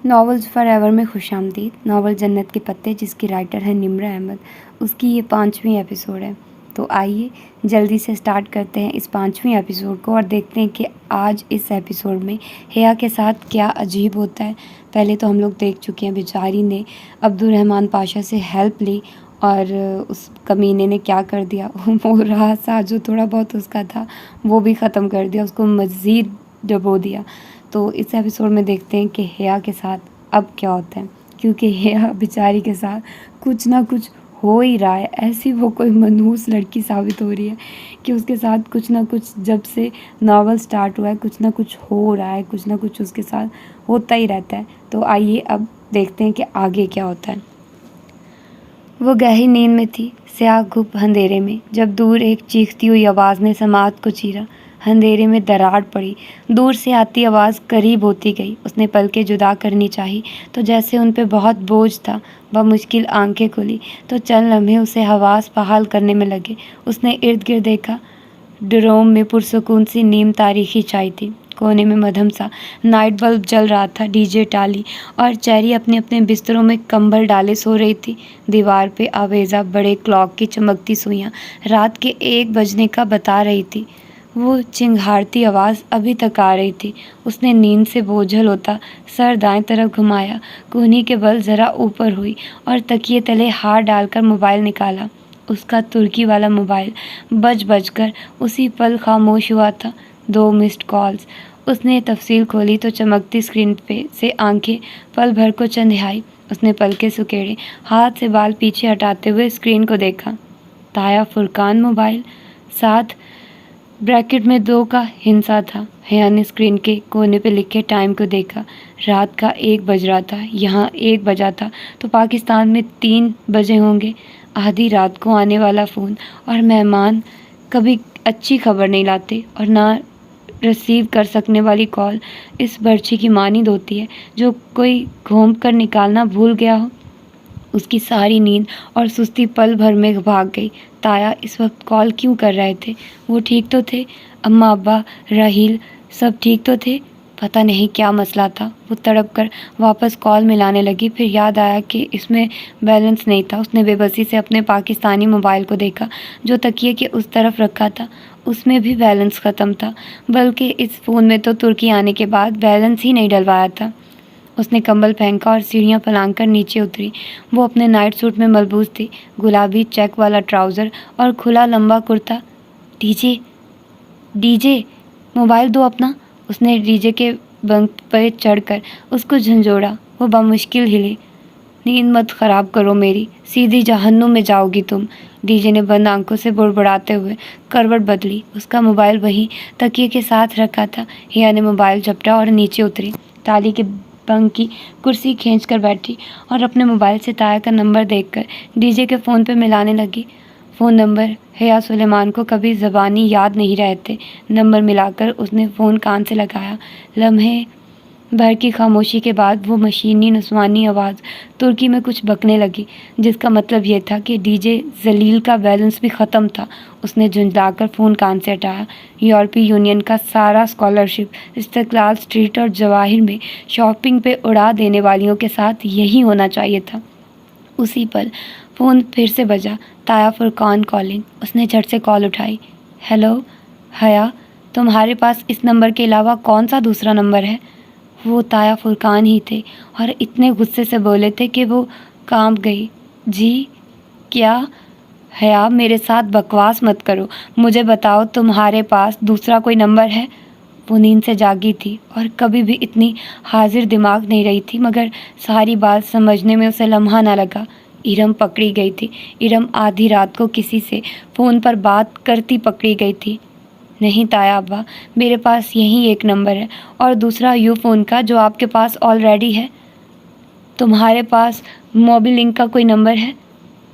Novels for ever میں خوش آمدید۔ ناول جنت کے پتے، جس کی رائٹر ہے نمرہ احمد، اس کی یہ 5ویں ایپیسوڈ ہے۔ تو آئیے جلدی سے سٹارٹ کرتے ہیں اس 5ویں ایپیسوڈ کو اور دیکھتے ہیں کہ آج اس ایپیسوڈ میں حیا کے ساتھ کیا عجیب ہوتا ہے۔ پہلے تو ہم لوگ دیکھ چکے ہیں بیچاری نے عبدالرحمن پاشا سے ہیلپ لی اور اس کمینے نے کیا کر دیا، وہ رہا سا جو تھوڑا بہت اس کا تھا وہ بھی ختم کر دیا، اس کو مزید ڈبو دیا۔ تو اس ایپیسوڈ میں دیکھتے ہیں کہ حیا کے ساتھ اب کیا ہوتا ہے، کیونکہ حیا بیچاری کے ساتھ کچھ نہ کچھ ہو ہی رہا ہے۔ ایسی وہ کوئی منحوس لڑکی ثابت ہو رہی ہے کہ اس کے ساتھ کچھ نہ کچھ، جب سے ناول سٹارٹ ہوا ہے کچھ نہ کچھ ہو رہا ہے، کچھ نہ کچھ اس کے ساتھ ہوتا ہی رہتا ہے۔ تو آئیے اب دیکھتے ہیں کہ آگے کیا ہوتا ہے۔ وہ گہری نیند میں تھی، سیاہ گھپ اندھیرے میں، جب دور ایک چیختی ہوئی آواز نے سماعت کو چیرا۔ اندھیرے میں دراڑ پڑی، دور سے آتی آواز قریب ہوتی گئی۔ اس نے پلکیں جدا کرنی چاہی تو جیسے ان پہ بہت بوجھ تھا۔ بمشکل آنکھیں کھلی تو چند لمحے اسے حواس بحال کرنے میں لگے۔ اس نے ارد گرد دیکھا، ڈروم میں پرسکون سی نیم تاریخی چائے تھی، کونے میں مدھم سا نائٹ بلب جل رہا تھا۔ ڈی جے ٹالی اور چیری اپنے اپنے بستروں میں کمبل ڈالے سو رہی تھی۔ دیوار پہ آویزہ بڑے کلاک کی چمکتی سوئیاں رات کے 1 بجنے کا بتا رہی تھی۔ وہ چنگھاڑتی آواز ابھی تک آ رہی تھی۔ اس نے نیند سے بوجھل ہوتا سر دائیں طرف گھمایا، کہنی کے بل ذرا اوپر ہوئی اور تکیے تلے ہاتھ ڈال کر موبائل نکالا۔ اس کا ترکی والا موبائل بج کر اسی پل خاموش ہوا تھا۔ 2 مسڈ کالز۔ اس نے تفصیل کھولی تو چمکتی اسکرین پہ سے آنکھیں پل بھر کو چندھیائی۔ اس نے پلکیں سکیڑے، ہاتھ سے بال پیچھے ہٹاتے ہوئے اسکرین کو دیکھا۔ تایا فرقان موبائل، ساتھ بریکٹ میں 2 کا ہندسہ تھا۔ حیا نے اسکرین کے کونے پہ لکھے ٹائم کو دیکھا۔ رات کا 1 بج رہا تھا۔ یہاں 1 بجا تھا تو پاکستان میں 3 بجے ہوں گے۔ آدھی رات کو آنے والا فون اور مہمان کبھی اچھی خبر نہیں لاتے، اور نہ ریسیو کر سکنے والی کال اس برچھی کی مانند ہوتی ہے جو کوئی گھونپ کر نکالنا بھول گیا ہو۔ اس کی ساری نیند اور سستی پل بھر میں بھاگ گئی۔ تایا اس وقت کال کیوں کر رہے تھے؟ وہ ٹھیک تو تھے؟ اماں ابا راحیل سب ٹھیک تو تھے؟ پتہ نہیں کیا مسئلہ تھا۔ وہ تڑپ کر واپس کال ملانے لگی، پھر یاد آیا کہ اس میں بیلنس نہیں تھا۔ اس نے بے بسی سے اپنے پاکستانی موبائل کو دیکھا جو تکیے کے اس طرف رکھا تھا۔ اس میں بھی بیلنس ختم تھا، بلکہ اس فون میں تو ترکی آنے کے بعد بیلنس ہی نہیں ڈلوایا تھا۔ اس نے کمبل پھینکا اور سیڑھیاں پھلانگ کر نیچے اتری۔ وہ اپنے نائٹ سوٹ میں ملبوس تھی، گلابی چیک والا ٹراؤزر اور کھلا لمبا کرتا۔ ڈی جے موبائل دو اپنا۔ اس نے ڈی جے کے بنک پہ چڑھ کر اس کو جھنجھوڑا۔ وہ بمشکل ہلی۔ نیند مت خراب کرو میری، سیدھی جہنم میں جاؤ گی تم۔ ڈی جے نے بند آنکھوں سے بڑبڑاتے ہوئے کروٹ بدلی۔ اس کا موبائل وہیں تکیے کے ساتھ رکھا تھا۔ حیا نے موبائل جھپٹا اور نیچے اتری۔ تالی کے بنک کی کرسی کھینچ کر بیٹھی اور اپنے موبائل سے تایا کا نمبر دیکھ کر ڈی جے کے فون پہ ملانے لگی۔ فون نمبر حیا سلیمان کو کبھی زبانی یاد نہیں رہے تھے۔ نمبر ملا کر اس نے فون کان سے لگایا۔ لمحے بھر کی خاموشی کے بعد وہ مشینی نسوانی آواز ترکی میں کچھ بکنے لگی، جس کا مطلب یہ تھا کہ ڈی جے ذلیل کا بیلنس بھی ختم تھا۔ اس نے جھنجھلا کر فون کان سے ہٹایا۔ یورپی یونین کا سارا اسکالرشپ استقلال اسٹریٹ اور جواہر میں شاپنگ پہ اڑا دینے والیوں کے ساتھ یہی ہونا چاہیے تھا۔ اسی پل فون پھر سے بجا۔ تایا فرقان کالنگ۔ اس نے جھٹ سے کال اٹھائی۔ ہیلو حیا، تمہارے پاس اس نمبر کے علاوہ کون سا دوسرا نمبر ہے؟ وہ تایا فرقان ہی تھے اور اتنے غصے سے بولے تھے کہ وہ کانپ گئی۔ جی کیا؟ حیا میرے ساتھ بکواس مت کرو، مجھے بتاؤ تمہارے پاس دوسرا کوئی نمبر ہے؟ وہ نیند سے جاگی تھی اور کبھی بھی اتنی حاضر دماغ نہیں رہی تھی، مگر ساری بات سمجھنے میں اسے لمحہ نہ لگا۔ ارم پکڑی گئی تھی۔ ارم آدھی رات کو کسی سے فون پر بات کرتی پکڑی گئی تھی۔ نہیں تایا ابا، میرے پاس یہی ایک نمبر ہے اور دوسرا یو فون کا جو آپ کے پاس آلریڈی ہے۔ تمہارے پاس موبی لنک کا کوئی نمبر ہے؟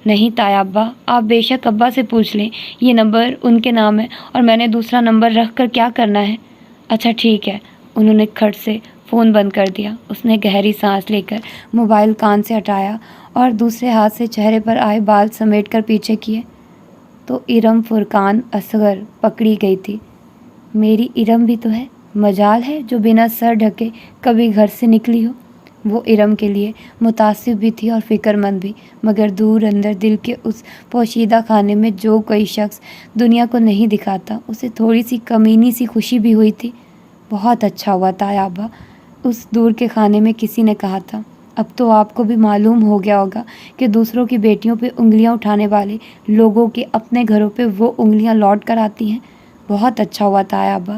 نہیں تایا ابا، آپ بے شک ابا سے پوچھ لیں، یہ نمبر ان کے نام ہے اور میں نے دوسرا نمبر رکھ کر کیا کرنا ہے؟ اچھا ٹھیک ہے۔ انہوں نے کھٹ سے فون بند کر دیا۔ اس نے گہری سانس لے کر موبائل کان سے ہٹایا اور دوسرے ہاتھ سے چہرے پر آئے بال سمیٹ کر پیچھے کیے تو ارم فرقان اصغر پکڑی گئی تھی۔ میری ارم بھی تو ہے، مجال ہے جو بنا سر ڈھکے کبھی گھر سے نکلی ہو۔ وہ ارم کے لیے متاثر بھی تھی اور فکر مند بھی، مگر دور اندر دل کے اس پوشیدہ خانے میں جو کوئی شخص دنیا کو نہیں دکھاتا، اسے تھوڑی سی کمینی سی خوشی بھی ہوئی تھی۔ بہت اچھا ہوا تایا ابا، اس دور کے خانے میں کسی نے کہا تھا۔ اب تو آپ کو بھی معلوم ہو گیا ہوگا کہ دوسروں کی بیٹیوں پہ انگلیاں اٹھانے والے لوگوں کے اپنے گھروں پہ وہ انگلیاں لوٹ کر آتی ہیں۔ بہت اچھا ہوا تایا ابا۔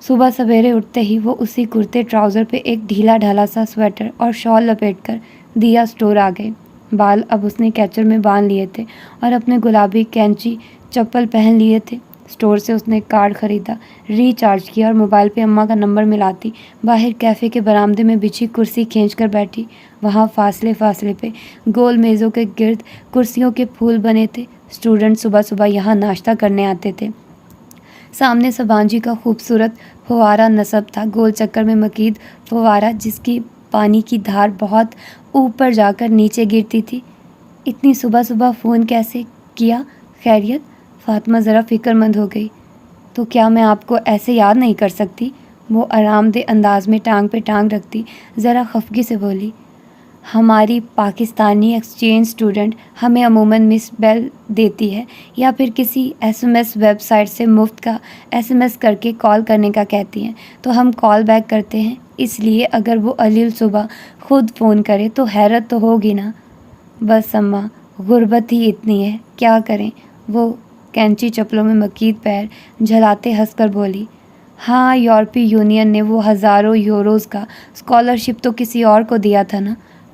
صبح سویرے اٹھتے ہی وہ اسی کرتے ٹراؤزر پہ ایک ڈھیلا ڈھالا سا سویٹر اور شال لپیٹ کر دیا اسٹور آ گئے۔ بال اب اس نے کیچر میں باندھ لیے تھے اور اپنے گلابی کینچی چپل پہن لیے تھے۔ اسٹور سے اس نے کارڈ خریدا، ریچارج کیا اور موبائل پہ اماں کا نمبر ملاتی باہر کیفے کے برآمدے میں بچھی کرسی کھینچ کر بیٹھی۔ وہاں فاصلے فاصلے پہ گول میزوں کے گرد کرسیوں کے پھول بنے تھے۔ اسٹوڈنٹ صبح صبح یہاں ناشتہ کرنے آتے تھے۔ سامنے سبانجی کا خوبصورت فوارہ نصب تھا، گول چکر میں مکید فوارہ جس کی پانی کی دھار بہت اوپر جا کر نیچے گرتی تھی۔ اتنی صبح صبح فون کیسے کیا؟ خیریت؟ فاطمہ ذرا فکر مند ہو گئی۔ تو کیا میں آپ کو ایسے یاد نہیں کر سکتی؟ وہ آرام دہ انداز میں ٹانگ پہ ٹانگ رکھتی ذرا خفگی سے بولی۔ ہماری پاکستانی ایکسچینج اسٹوڈنٹ ہمیں عموماً مس بیل دیتی ہے یا پھر کسی SMS ویب سائٹ سے مفت کا SMS کر کے کال کرنے کا کہتی ہیں، تو ہم کال بیک کرتے ہیں۔ اس لیے اگر وہ علیل صبح خود فون کرے تو حیرت تو ہوگی نا۔ بس اماں، غربت ہی اتنی ہے، کیا کریں؟ وہ کینچی چپلوں میں مکید پیر جھلاتے ہنس کر بولی۔ ہاں، یورپی یونین نے وہ ہزاروں یوروز کا اسکالرشپ تو کسی اور کو دیا تھا نا۔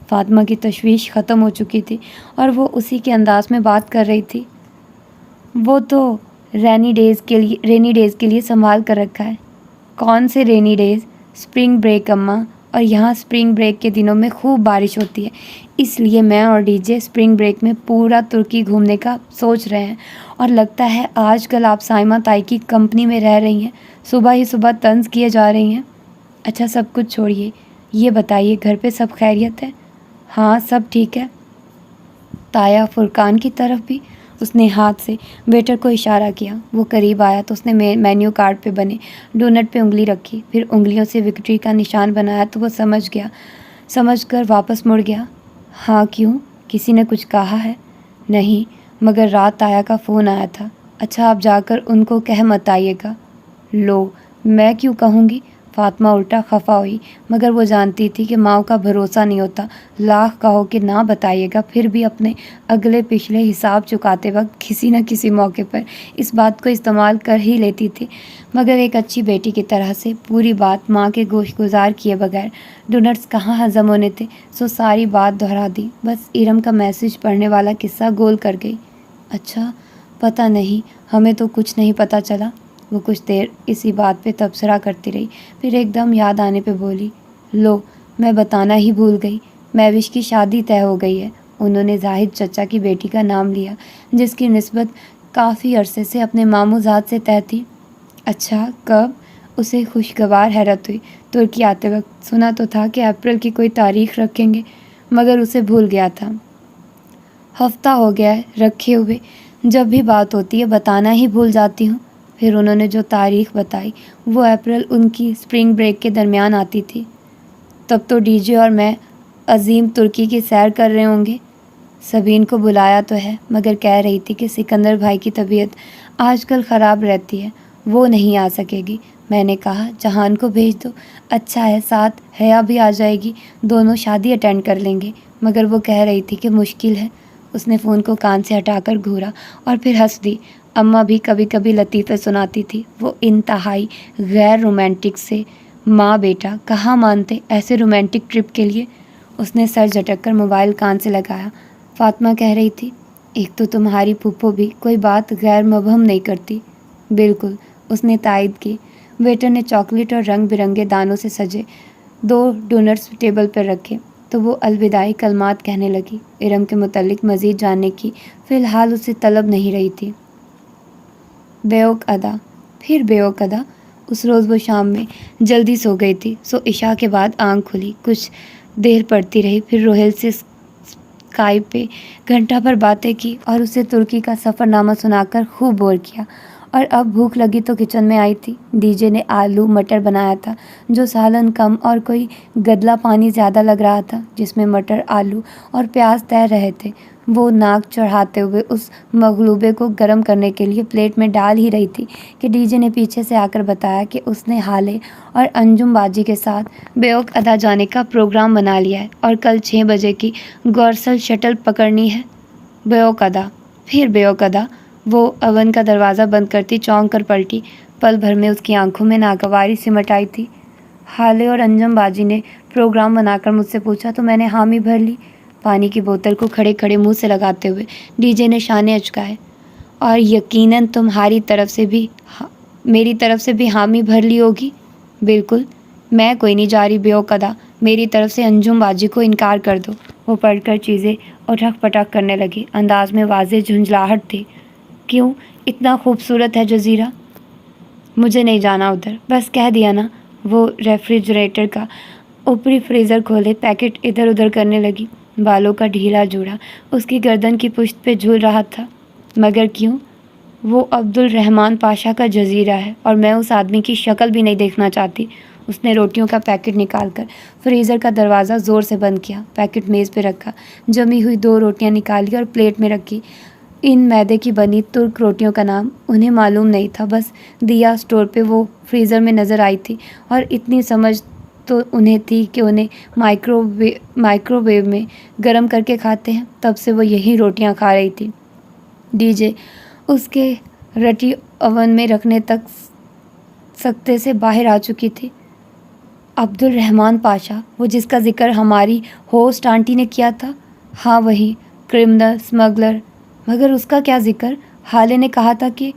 فاطمہ کی تشویش ختم ہو چکی تھی اور وہ اسی کے انداز میں بات کر رہی تھی۔ وہ تو رینی ڈیز کے لیے سنبھال کر رکھا ہے۔ کون سے رینی ڈیز؟ اسپرنگ بریک اماں، اور یہاں اسپرنگ بریک کے دنوں میں خوب بارش ہوتی ہے، اس لیے میں اور ڈی جے اسپرنگ بریک میں پورا ترکی گھومنے کا سوچ رہے ہیں۔ اور لگتا ہے آج کل آپ سائمہ تائی کی کمپنی میں رہ رہی ہیں، صبح ہی صبح طنز کیے جا رہی ہیں۔ اچھا سب کچھ چھوڑیے، یہ بتائیے گھر پہ سب خیریت ہے؟ ہاں سب ٹھیک ہے۔ تایا فرقان کی طرف بھی اس نے ہاتھ سے ویٹر کو اشارہ کیا۔ وہ قریب آیا تو اس نے مینیو کارڈ پہ بنے ڈونٹ پہ انگلی رکھی، پھر انگلیوں سے وکٹری کا نشان بنایا تو وہ سمجھ کر واپس مڑ گیا۔ ہاں کیوں؟ کسی نے کچھ کہا ہے؟ نہیں، مگر رات تایا کا فون آیا تھا۔ اچھا آپ جا کر ان کو کہہ مت آئیے گا۔ لو، میں کیوں کہوں گی؟ فاطمہ الٹا خفا ہوئی، مگر وہ جانتی تھی کہ ماں کا بھروسہ نہیں ہوتا، لاکھ کہو کہ نہ بتائیے گا، پھر بھی اپنے اگلے پچھلے حساب چکاتے وقت کسی نہ کسی موقع پر اس بات کو استعمال کر ہی لیتی تھی۔ مگر ایک اچھی بیٹی کی طرح سے پوری بات ماں کے گوش گزار کیے بغیر ڈونٹس کہاں ہضم ہونے تھے، سو ساری بات دہرا دی، بس ارم کا میسج پڑھنے والا قصہ گول کر گئی۔ اچھا، پتہ نہیں، ہمیں تو کچھ نہیں پتہ چلا۔ وہ کچھ دیر اسی بات پہ تبصرہ کرتی رہی، پھر ایک دم یاد آنے پہ بولی، لو، میں بتانا ہی بھول گئی، مہوش کی شادی طے ہو گئی ہے۔ انہوں نے زاہد چچا کی بیٹی کا نام لیا، جس کی نسبت کافی عرصے سے اپنے ماموں زاد سے طے تھی۔ اچھا، کب؟ اسے خوشگوار حیرت ہوئی۔ ترکی آتے وقت سنا تو تھا کہ اپریل کی کوئی تاریخ رکھیں گے، مگر اسے بھول گیا تھا۔ ہفتہ ہو گیا ہے رکھے ہوئے، جب بھی بات ہوتی ہے بتانا ہی بھول جاتی ہوں۔ پھر انہوں نے جو تاریخ بتائی وہ اپریل ان کی اسپرنگ بریک کے درمیان آتی تھی۔ تب تو ڈی جے اور میں عظیم ترکی کی سیر کر رہے ہوں گے۔ سبین کو بلایا تو ہے، مگر کہہ رہی تھی کہ سکندر بھائی کی طبیعت آج کل خراب رہتی ہے، وہ نہیں آ سکے گی۔ میں نے کہا جہان کو بھیج دو، اچھا ہے، ساتھ حیا بھی آ جائے گی، دونوں شادی اٹینڈ کر لیں گے، مگر وہ کہہ رہی تھی کہ مشکل ہے۔ اس نے فون کو کان سے ہٹا کر گھورا اور پھر ہنس دی۔ اماں بھی کبھی کبھی لطیفے سناتی تھی، وہ انتہائی غیر رومانٹک سے ماں بیٹا کہاں مانتے ایسے رومانٹک ٹرپ کے لیے۔ اس نے سر جھٹک کر موبائل کان سے لگایا۔ فاطمہ کہہ رہی تھی، ایک تو تمہاری پھپھو بھی کوئی بات غیر مبہم نہیں کرتی۔ بالکل، اس نے تائید کی۔ ویٹر نے چاکلیٹ اور رنگ برنگے دانوں سے سجے 2 ڈونٹس ٹیبل پر رکھے تو وہ الوداعی کلمات کہنے لگی۔ ارم کے متعلق مزید جاننے کی فی الحال اسے طلب نہیں رہی تھی۔ بیوق ادا، پھر بیوق ادا۔ اس روز وہ شام میں جلدی سو گئی تھی، سو عشاء کے بعد آنکھ کھلی، کچھ دیر پڑتی رہی، پھر روہیل سے اسکائپ پہ گھنٹہ بھر باتیں کی اور اسے ترکی کا سفر نامہ سنا کر خوب بور کیا، اور اب بھوک لگی تو کچن میں آئی تھی۔ ڈی جے نے آلو مٹر بنایا تھا جو سالن کم اور کوئی گدلا پانی زیادہ لگ رہا تھا، جس میں مٹر، آلو اور پیاز تیر رہے تھے۔ وہ ناک چڑھاتے ہوئے اس مغلوبے کو گرم کرنے کے لیے پلیٹ میں ڈال ہی رہی تھی کہ ڈی جے نے پیچھے سے آ کر بتایا کہ اس نے ہالے اور انجم باجی کے ساتھ بیوک ادا جانے کا پروگرام بنا لیا ہے اور کل 6 بجے کی گورسل شٹل پکڑنی ہے۔ بیوک ادا؟ پھر بیوک ادا؟ وہ اوون کا دروازہ بند کرتی چونک کر پلٹی۔ پل بھر میں اس کی آنکھوں میں ناگواری سمٹ آئی تھی۔ ہالے اور انجم باجی نے پروگرام بنا کر مجھ سے پوچھا تو میں نے حامی بھر لی۔ پانی کی بوتل کو کھڑے کھڑے منہ سے لگاتے ہوئے ڈی جے نے شانے اچکائے۔ اور یقیناً تمہاری طرف سے بھی میری طرف سے بھی حامی بھر لی ہوگی؟ بالکل، میں کوئی نہیں جا رہی بیوک ادا، میری طرف سے انجم باجی کو انکار کر دو۔ وہ پڑھ کر چیزیں اٹھک پٹک کرنے لگی، انداز میں واضح جھنجھلاہٹ تھی۔ کیوں؟ اتنا خوبصورت ہے جزیرہ؟ مجھے نہیں جانا ادھر، بس کہہ دیا نا۔ وہ ریفریجریٹر کا اوپری فریزر کھولے پیکٹ ادھر ادھر کرنے لگی۔ بالوں کا ڈھیلا جوڑا اس کی گردن کی پشت پہ جھول رہا تھا۔ مگر کیوں؟ وہ عبد الرحمن پاشا کا جزیرہ ہے اور میں اس آدمی کی شکل بھی نہیں دیکھنا چاہتی۔ اس نے روٹیوں کا پیکٹ نکال کر فریزر کا دروازہ زور سے بند کیا، پیکٹ میز پہ رکھا، جمی ہوئی 2 روٹیاں نکالی اور پلیٹ میں رکھی۔ ان میدے کی بنی ترک روٹیوں کا نام انہیں معلوم نہیں تھا، بس دیا اسٹور پہ وہ فریزر میں نظر آئی تھی اور اتنی سمجھ تو انہیں تھی کہ انہیں مائکرو ویو میں گرم کر کے کھاتے ہیں۔ تب سے وہ یہی روٹیاں کھا رہی تھی۔ ڈی جے اس کے رٹی اوون میں رکھنے تک سکتے سے باہر آ چکی تھی۔ عبد الرحمن پاشا، وہ جس کا ذکر ہماری ہوسٹ آنٹی نے کیا تھا؟ ہاں وہی، کرمنل اسمگلر۔ مگر اس کا کیا ذکر؟ ہالے نے کہا تھا کہ…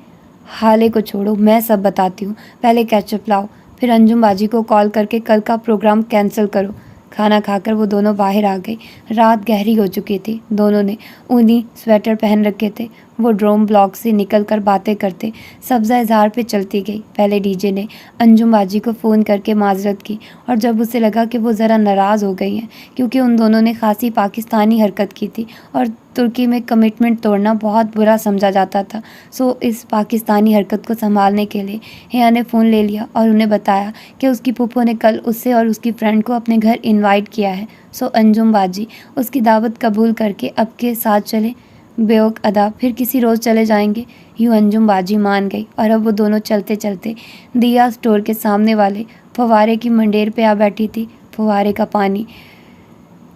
ہالے کو چھوڑو، میں سب بتاتی ہوں، پہلے کیچپ لاؤ، پھر انجم باجی کو کال کر کے کل کا پروگرام کینسل کرو۔ کھانا کھا کر وہ دونوں باہر آ گئی۔ رات گہری ہو چکی تھی۔ دونوں نے اونی سویٹر پہن رکھے تھے۔ وہ ڈروم بلاک سے نکل کر باتیں کرتے سبزہ اظہار پہ چلتی گئی۔ پہلے ڈی جے نے انجم باجی کو فون کر کے معذرت کی، اور جب اسے لگا کہ وہ ذرا ناراض ہو گئی ہیں کیونکہ ان دونوں نے خاصی پاکستانی حرکت کی تھی اور ترکی میں کمٹمنٹ توڑنا بہت برا سمجھا جاتا تھا، سو اس پاکستانی حرکت کو سنبھالنے کے لیے حیا نے فون لے لیا اور انہیں بتایا کہ اس کی پھوپھو نے کل اسے اور اس کی فرینڈ کو اپنے گھر انوائٹ کیا ہے، سو انجم باجی اس کی دعوت قبول کر کے اب کے ساتھ چلے۔ بیوک ادا؟ پھر کسی روز چلے جائیں گے۔ یوں انجم باجی مان گئی اور اب وہ دونوں چلتے چلتے دیا اسٹور کے سامنے والے فوارے کی منڈیر پہ آ بیٹھی تھی۔ فوارے کا پانی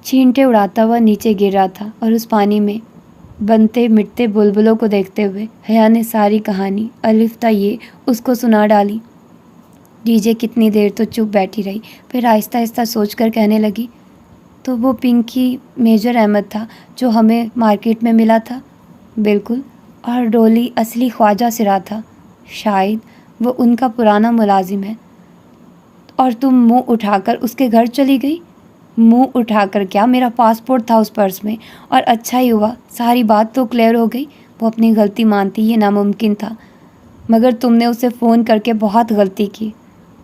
چھینٹے اڑاتا ہوا نیچے گر رہا تھا اور اس پانی میں بنتے مٹتے بلبلوں کو دیکھتے ہوئے حیا نے ساری کہانی الف تا یہ اس کو سنا ڈالی۔ ڈی جے کتنی دیر تو چپ بیٹھی رہی، پھر آہستہ آہستہ سوچ کر کہنے لگی، تو وہ پنکی میجر احمد تھا جو ہمیں مارکیٹ میں ملا تھا؟ بالکل، اور ڈولی اصلی خواجہ سرا تھا؟ شاید وہ ان کا پرانا ملازم ہے۔ اور تم منہ اٹھا کر اس کے گھر چلی گئی؟ منہ اٹھا کر کیا، میرا پاسپورٹ تھا اس پرس میں، اور اچھا ہی ہوا، ساری بات تو کلیئر ہو گئی۔ وہ اپنی غلطی مانتی، یہ ناممکن تھا، مگر تم نے اسے فون کر کے بہت غلطی کی۔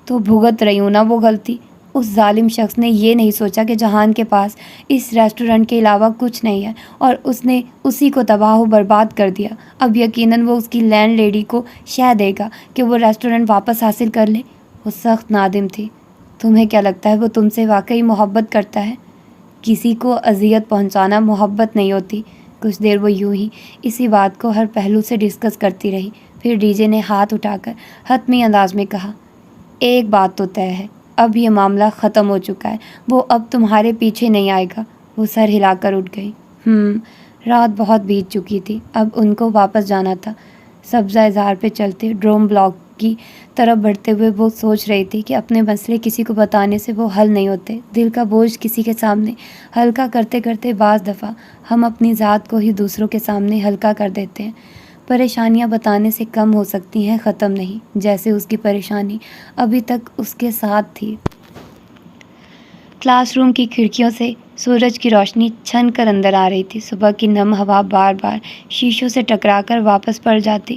تو بھگت رہی ہوں نا وہ غلطی۔ اس ظالم شخص نے یہ نہیں سوچا کہ جہان کے پاس اس ریسٹورنٹ کے علاوہ کچھ نہیں ہے، اور اس نے اسی کو تباہ و برباد کر دیا۔ اب یقیناً وہ اس کی لینڈ لیڈی کو شے دے گا کہ وہ ریسٹورنٹ واپس حاصل کر لے۔ وہ سخت نادم تھی۔ تمہیں کیا لگتا ہے وہ تم سے واقعی محبت کرتا ہے؟ کسی کو اذیت پہنچانا محبت نہیں ہوتی۔ کچھ دیر وہ یوں ہی اسی بات کو ہر پہلو سے ڈسکس کرتی رہی، پھر ڈی جے نے ہاتھ اٹھا کر حتمی انداز میں کہا، ایک بات تو طے ہے، اب یہ معاملہ ختم ہو چکا ہے، وہ اب تمہارے پیچھے نہیں آئے گا۔ وہ سر ہلا کر اٹھ گئی۔ رات بہت بیت چکی تھی، اب ان کو واپس جانا تھا۔ سبزہ اظہار پہ چلتے ڈروم بلاک کی طرف بڑھتے ہوئے وہ سوچ رہی تھی کہ اپنے مسئلے کسی کو بتانے سے وہ حل نہیں ہوتے۔ دل کا بوجھ کسی کے سامنے ہلکا کرتے کرتے بعض دفعہ ہم اپنی ذات کو ہی دوسروں کے سامنے ہلکا کر دیتے ہیں۔ پریشانیاں بتانے سے کم ہو سکتی ہیں، ختم نہیں، جیسے اس کی پریشانی ابھی تک اس کے ساتھ تھی۔ کلاس روم کی کھڑکیوں سے سورج کی روشنی چھن کر اندر آ رہی تھی۔ صبح کی نم ہوا بار بار شیشوں سے ٹکرا کر واپس پڑ جاتی۔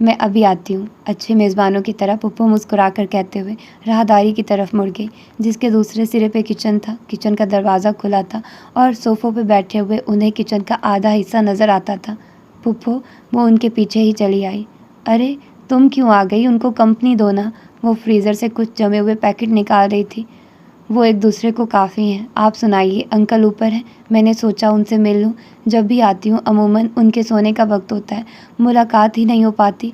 میں ابھی آتی ہوں، اچھے میزبانوں کی طرح پھپھو مسکرا کر کہتے ہوئے راہداری کی طرف مڑ گئی، جس کے دوسرے سرے پہ کچن تھا۔ کچن کا دروازہ کھلا تھا اور صوفوں پہ بیٹھے ہوئے انہیں کچن کا آدھا حصہ نظر آتا تھا۔ پھپھو وہ ان کے پیچھے ہی چلی آئی۔ ارے تم کیوں آ گئی؟ ان کو کمپنی دو نا۔ وہ فریزر سے کچھ جمے ہوئے پیکٹ نکال رہی تھی۔ وہ ایک دوسرے کو کافی ہیں۔ آپ سنائیے، انکل اوپر ہیں؟ میں نے سوچا ان سے مل لوں، جب بھی آتی ہوں عموماً ان کے سونے کا وقت ہوتا ہے، ملاقات ہی نہیں ہو پاتی۔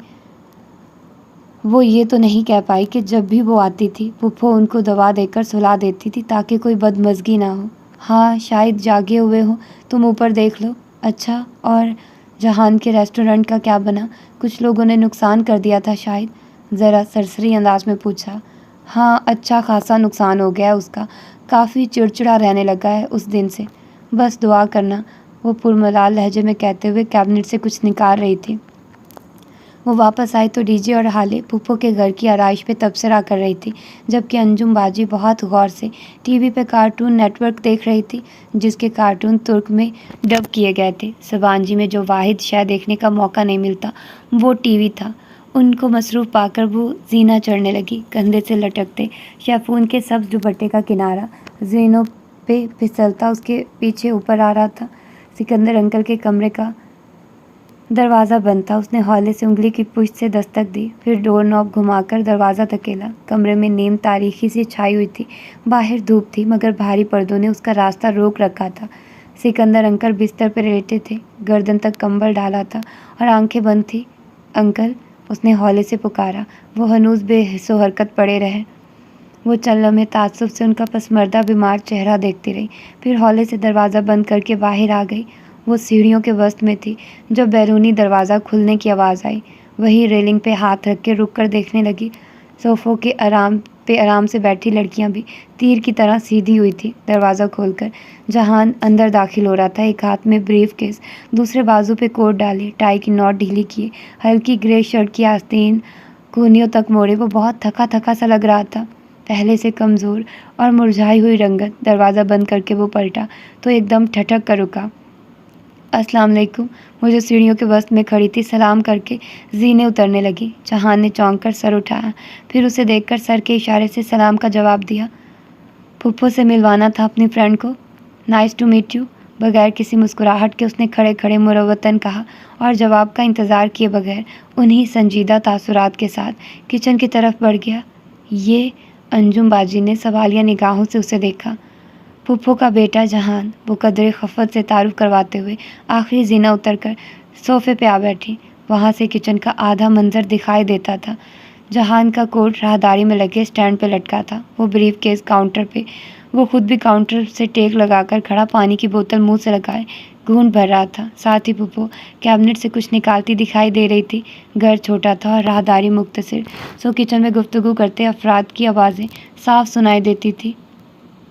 وہ یہ تو نہیں کہہ پائی کہ جب بھی وہ آتی تھی پھپھو ان کو دوا دے کر سلا دیتی تھی تاکہ کوئی بدمزگی نہ ہو۔ ہاں شاید جاگے ہوئے ہوں، تم اوپر دیکھ لو۔ اچھا، اور جہان کے ریسٹورنٹ کا کیا بنا؟ کچھ لوگوں نے نقصان کر دیا تھا شاید، ذرا سرسری انداز میں پوچھا۔ ہاں اچھا خاصا نقصان ہو گیا اس کا، کافی چڑچڑا رہنے لگا ہے اس دن سے۔ بس دعا کرنا، وہ پرملال لہجے میں کہتے ہوئے کیبنٹ سے کچھ نکال رہی تھی۔ وہ واپس آئی تو ڈی جے اور ہالے پھپھو کے گھر کی آرائش پہ تبصرہ کر رہی تھی، جبکہ انجم باجی بہت غور سے ٹی وی پہ کارٹون نیٹ ورک دیکھ رہی تھی، جس کے کارٹون ترک میں ڈب کیے گئے تھے۔ سبانجی میں جو واحد شے دیکھنے کا موقع نہیں ملتا وہ ٹی وی تھا۔ ان کو مصروف پا کر وہ زینہ چڑھنے لگی۔ کندھے سے لٹکتے شیفون کے سبز دوپٹے کا کنارہ زینوں پہ پھسلتا اس کے پیچھے اوپر آ رہا تھا۔ سکندر انکل کے کمرے کا دروازہ بند تھا۔ اس نے ہولے سے انگلی کی پشت سے دستک دی، پھر ڈور نوب گھما کر دروازہ دھکیلا۔ کمرے میں نیم تاریکی سی چھائی ہوئی تھی، باہر دھوپ تھی مگر بھاری پردوں نے اس کا راستہ روک رکھا تھا۔ سکندر انکل بستر پر لیٹے تھے، گردن تک کمبل ڈالا تھا اور آنکھیں بند تھی۔ انکل، اس نے ہولے سے پکارا۔ وہ ہنوز بے حس و حرکت پڑے رہے۔ وہ چند لمحے تعصب سے ان کا پسماردہ بیمار چہرہ دیکھتی رہی، پھر ہولے سے دروازہ بند کر کے باہر آ گئی۔ وہ سیڑھیوں کے وسط میں تھی جب بیرونی دروازہ کھلنے کی آواز آئی۔ وہی ریلنگ پہ ہاتھ رکھ کے رک کر دیکھنے لگی۔ صوفوں کے آرام سے بیٹھی لڑکیاں بھی تیر کی طرح سیدھی ہوئی تھی۔ دروازہ کھول کر جہان اندر داخل ہو رہا تھا، ایک ہاتھ میں بریف کیس، دوسرے بازو پہ کوٹ ڈالے، ٹائی کی نوٹ ڈھیلی کیے، ہلکی گرے شرٹ کی آستین کونیوں تک موڑے۔ وہ بہت تھکا تھکا سا لگ رہا تھا، پہلے سے کمزور اور مرجھائی ہوئی رنگت۔ دروازہ بند کر کے وہ پلٹا تو ایک دم ٹھٹک کر رکا۔ السلام علیکم۔ وہ جو سیڑھیوں کے وسط میں کھڑی تھی سلام کر کے زینے اترنے لگی۔ جہان نے چونک کر سر اٹھایا، پھر اسے دیکھ کر سر کے اشارے سے سلام کا جواب دیا۔ پھپھو سے ملوانا تھا اپنی فرینڈ کو؟ نائس ٹو میٹ یو، بغیر کسی مسکراہٹ کے اس نے کھڑے کھڑے مروتاً کہا، اور جواب کا انتظار کیے بغیر انہی سنجیدہ تاثرات کے ساتھ کچن کی طرف بڑھ گیا۔ یہ انجم باجی نے سوالیہ نگاہوں سے اسے دیکھا۔ پھپھو کا بیٹا جہان، وہ قدرے خفت سے تعارف کرواتے ہوئے آخری زینہ اتر کر صوفے پہ آ بیٹھی۔ وہاں سے کچن کا آدھا منظر دکھائی دیتا تھا۔ جہان کا کوٹ راہداری میں لگے اسٹینڈ پہ لٹکا تھا، وہ بریف کیس کاؤنٹر پہ، وہ خود بھی کاؤنٹر سے ٹیک لگا کر کھڑا، پانی کی بوتل منہ سے لگائے گھونٹ بھر رہا تھا۔ ساتھ ہی پھپھو کیبنٹ سے کچھ نکالتی دکھائی دے رہی تھی۔ گھر چھوٹا تھا اور راہداری مختصر، سو کچن میں گفتگو کرتے افراد کی آوازیں صاف سنائی دیتی تھی۔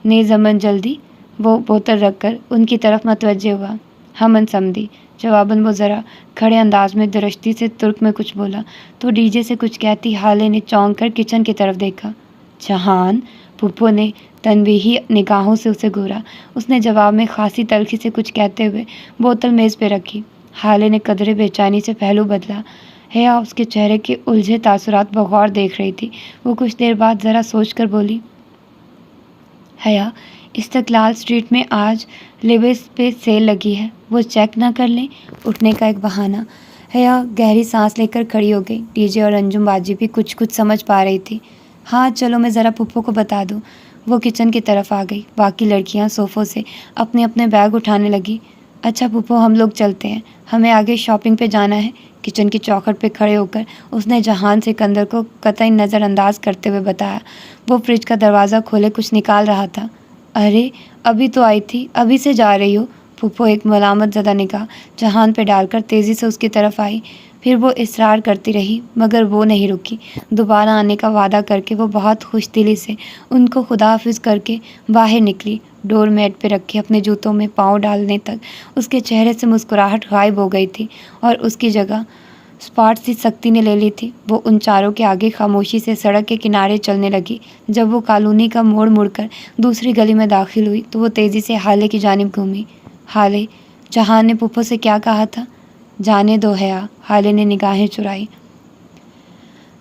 نیز امن جلدی، وہ بوتل رکھ کر ان کی طرف متوجہ ہوا۔ ہمن سمدھی، جواباً وہ ذرا کھڑے انداز میں درشتی سے ترک میں کچھ بولا تو ڈی جے سے کچھ کہتی حالے نے چونک کر کچن کی طرف دیکھا۔ جہان، پھپھو نے تنبیہی نگاہوں سے اسے گھورا۔ اس نے جواب میں خاصی تلخی سے کچھ کہتے ہوئے بوتل میز پہ رکھی۔ حالے نے قدرے بے چینی سے پہلو بدلا۔ حیا اس کے چہرے کے الجھے تاثرات بغور دیکھ رہی تھی۔ وہ کچھ دیر بعد ذرا سوچ کر بولی، حیا، استقلال اسٹریٹ میں آج لیویز پہ سیل لگی ہے، وہ چیک نہ کر لیں؟ اٹھنے کا ایک بہانہ۔ حیا گہری سانس لے کر کھڑی ہو گئی۔ ڈی جے اور انجم باجی بھی کچھ سمجھ پا رہی تھی۔ ہاں چلو، میں ذرا پھپھو کو بتا دوں۔ وہ کچن کی طرف آ گئی۔ باقی لڑکیاں صوفوں سے اپنے اپنے بیگ اٹھانے لگی۔ اچھا پھپھو، ہم لوگ چلتے ہیں، ہمیں آگے شاپنگ پہ جانا ہے، کچن کی چوکھٹ پہ کھڑے ہو کر اس نے جہان سکندر کو قطعی نظر انداز کرتے ہوئے بتایا۔ وہ فریج کا دروازہ کھولے کچھ نکال رہا تھا۔ ارے ابھی تو آئی تھی، ابھی سے جا رہی ہو؟ پھپھو ایک ملامت زدہ نگاہ جہان پہ ڈال کر تیزی سے اس کی طرف آئی، پھر وہ اصرار کرتی رہی مگر وہ نہیں رکی۔ دوبارہ آنے کا وعدہ کر کے وہ بہت خوش دلی سے ان کو خدا حافظ کر کے باہر نکلی۔ ڈور میٹ پہ رکھے اپنے جوتوں میں پاؤں ڈالنے تک اس کے چہرے سے مسکراہٹ غائب ہو گئی تھی اور اس کی جگہ اسپاٹ سی سختی نے لے لی تھی۔ وہ ان چاروں کے آگے خاموشی سے سڑک کے کنارے چلنے لگی۔ جب وہ کالونی کا موڑ مڑ کر دوسری گلی میں داخل ہوئی تو وہ تیزی سے حالے کی جانب گھومی۔ حالے، جہان نے پھپھو سے کیا کہا تھا؟ جانے دو حیا، حالے نے نگاہیں چرائی۔